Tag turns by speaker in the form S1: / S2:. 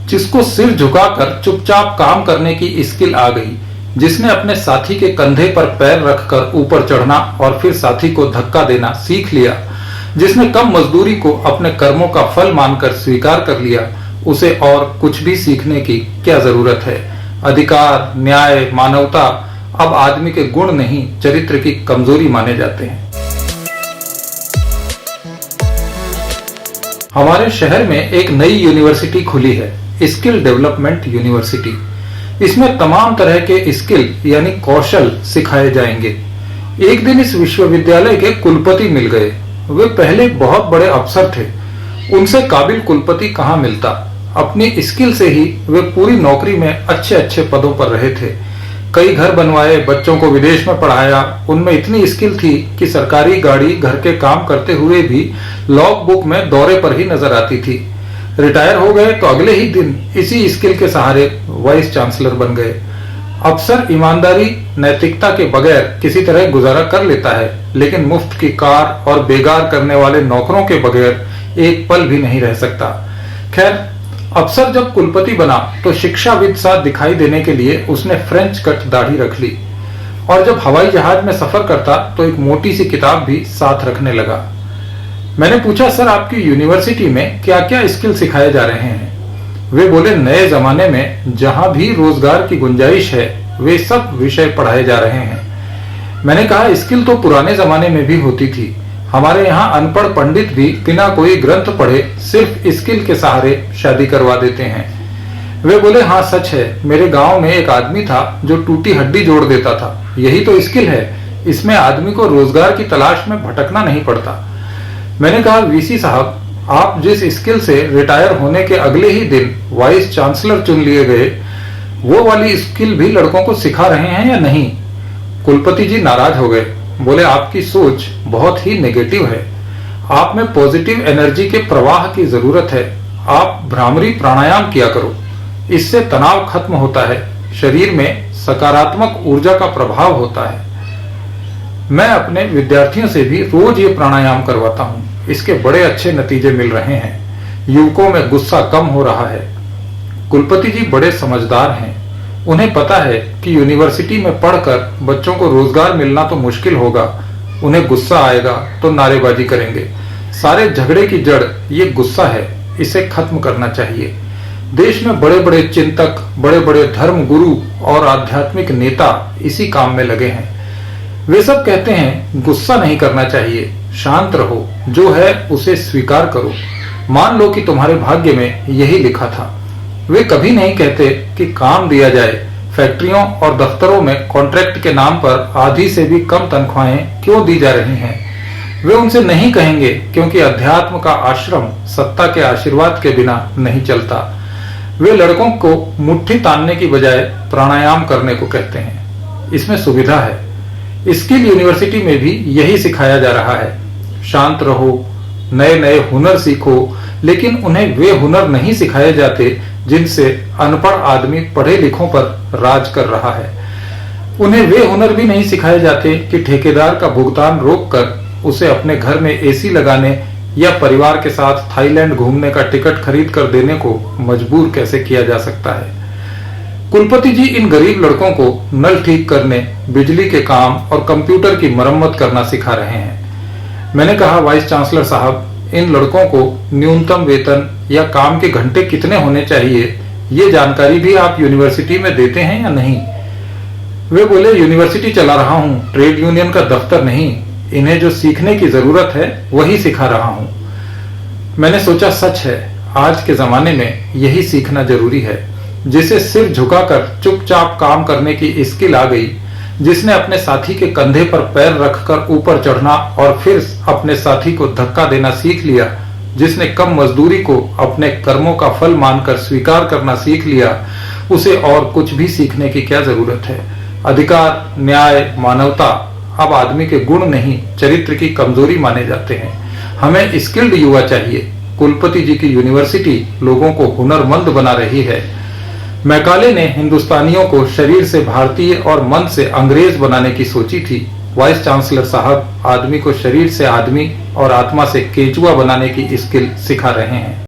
S1: जिसको सिर झुकाकर चुपचाप काम करने की स्किल आ गई, जिसने अपने साथी के कंधे पर पैर रखकर ऊपर चढ़ना और फिर साथी को धक्का देना सीख लिया, जिसने कम मजदूरी को अपने कर्मों का फल मानकर स्वीकार कर लिया, उसे और कुछ भी सीखने की क्या जरूरत है। अधिकार, न्याय, मानवता अब आदमी के गुण नहीं, चरित्र की कमजोरी माने जाते हैं। हमारे शहर में एक नई यूनिवर्सिटी खुली है, स्किल डेवलपमेंट यूनिवर्सिटी। इसमें तमाम तरह के स्किल यानी कौशल सिखाए जाएंगे। एक दिन इस विश्वविद्यालय के कुलपति मिल गए। वे पहले बहुत बड़े अफसर थे, उनसे काबिल कुलपति कहाँ मिलता। अपनी स्किल से ही वे पूरी नौकरी में अच्छे अच्छे पदों पर रहे थे। कई घर बनवाए, बच्चों को विदेश में पढ़ाया। उनमें इतनी स्किल थी कि सरकारी गाड़ी घर के काम करते हुए भी लॉग बुक में दौरे पर ही नजर आती थी। रिटायर हो गए तो अगले ही दिन इसी स्किल के सहारे वाइस चांसलर बन गए। अफसर ईमानदारी, नैतिकता के बगैर किसी तरह गुजारा कर लेता है, लेकिन मुफ्त की कार और बेगार करने वाले नौकरों के बगैर एक पल भी नहीं रह सकता। खैर, अफसर जब कुलपति बना तो शिक्षाविद सा दिखाई देने के लिए उसने फ्रेंच कट दाढ़ी रख ली, और जब हवाई जहाज में सफर करता तो एक मोटी सी किताब भी साथ रखने लगा। मैंने पूछा, सर आपकी यूनिवर्सिटी में क्या क्या स्किल सिखाए जा रहे हैं? वे बोले, नए जमाने में जहां भी रोजगार की गुंजाइश है वे सब विषय पढ़ाए जा रहे हैं। मैंने कहा, स्किल तो पुराने जमाने में भी होती थी। हमारे यहाँ अनपढ़ पंडित भी बिना कोई ग्रंथ पढ़े सिर्फ स्किल के सहारे शादी करवा देते हैं। वे बोले, हाँ सच है, मेरे गांव में एक आदमी था जो टूटी हड्डी जोड़ देता था। यही तो स्किल है, इसमें आदमी को रोजगार की तलाश में भटकना नहीं पड़ता। मैंने कहा, वीसी साहब, आप जिस स्किल से रिटायर होने के अगले ही दिन वाइस चांसलर चुन लिए गए, वो वाली स्किल भी लड़कों को सिखा रहे हैं या नहीं? कुलपति जी नाराज हो गए। बोले, आपकी सोच बहुत ही नेगेटिव है। आप में पॉजिटिव एनर्जी के प्रवाह की जरूरत है। आप भ्रामरी प्राणायाम किया करो, इससे तनाव खत्म होता है, शरीर में सकारात्मक ऊर्जा का प्रभाव होता है। मैं अपने विद्यार्थियों से भी रोज ये प्राणायाम करवाता हूँ। इसके बड़े अच्छे नतीजे मिल रहे हैं। युवकों में गुस्सा कम हो रहा है। कुलपति जी बड़े समझदार हैं। उन्हें पता है कि यूनिवर्सिटी में पढ़कर बच्चों को रोजगार मिलना तो मुश्किल होगा। उन्हें गुस्सा आएगा तो नारेबाजी करेंगे। सारे झगड़े की जड़ ये गुस्सा है, इसे खत्म करना चाहिए। देश में बड़े बड़े चिंतक, बड़े बड़े धर्म गुरु और आध्यात्मिक नेता इसी काम में लगे हैं। वे सब कहते हैं गुस्सा नहीं करना चाहिए, शांत रहो, जो है उसे स्वीकार करो, मान लो कि तुम्हारे भाग्य में यही लिखा था। वे कभी नहीं कहते कि काम दिया जाए। फैक्ट्रियों और दफ्तरों में कॉन्ट्रैक्ट के नाम पर आधी से भी कम तनख्वाहें क्यों दी जा रही हैं? वे उनसे नहीं कहेंगे, क्योंकि अध्यात्म का आश्रम सत्ता के आशीर्वाद के बिना नहीं चलता। वे लड़कों को मुट्ठी तानने की बजाय प्राणायाम करने को कहते हैं। इसमें सुविधा है। स्किल यूनिवर्सिटी में भी यही सिखाया जा रहा है। शांत रहो, नए नए हुनर सीखो, लेकिन उन्हें वे हुनर नहीं सिखाए जाते जिनसे अनपढ़ आदमी पढ़े लिखों पर राज कर रहा है। उन्हें वे हुनर भी नहीं सिखाए जाते कि ठेकेदार का भुगतान रोककर उसे अपने घर में एसी लगाने या परिवार के साथ थाईलैंड घूमने का टिकट खरीद कर देने को मजबूर कैसे किया जा सकता है। कुलपति जी इन गरीब लड़कों को नल ठीक करने, बिजली के काम और कंप्यूटर की मरम्मत करना सिखा रहे हैं। मैंने कहा, वाइस चांसलर साहब, इन लड़कों को न्यूनतम वेतन या काम के घंटे कितने होने चाहिए, ये जानकारी भी आप यूनिवर्सिटी में देते हैं या नहीं? वे बोले, यूनिवर्सिटी चला रहा हूँ, ट्रेड यूनियन का दफ्तर नहीं। इन्हें जो सीखने की जरूरत है वही सिखा रहा हूँ। मैंने सोचा, सच है, आज के जमाने में यही सीखना जरूरी है। जिसे सिर झुकाकर चुपचाप काम करने की स्किल आ गई, जिसने अपने साथी के कंधे पर पैर रखकर ऊपर चढ़ना और फिर अपने साथी को धक्का देना सीख लिया, जिसने कम मजदूरी को अपने कर्मों का फल मानकर स्वीकार करना सीख लिया, उसे और कुछ भी सीखने की क्या जरूरत है। अधिकार, न्याय, मानवता अब आदमी के गुण नहीं, चरित्र की कमजोरी माने जाते हैं। हमें स्किल्ड युवा चाहिए। कुलपति जी की यूनिवर्सिटी लोगों को हुनरमंद बना रही है। मैकाले ने हिंदुस्तानियों को शरीर से भारतीय और मन से अंग्रेज बनाने की सोची थी। वाइस चांसलर साहब आदमी को शरीर से आदमी और आत्मा से केचुआ बनाने की स्किल सिखा रहे हैं।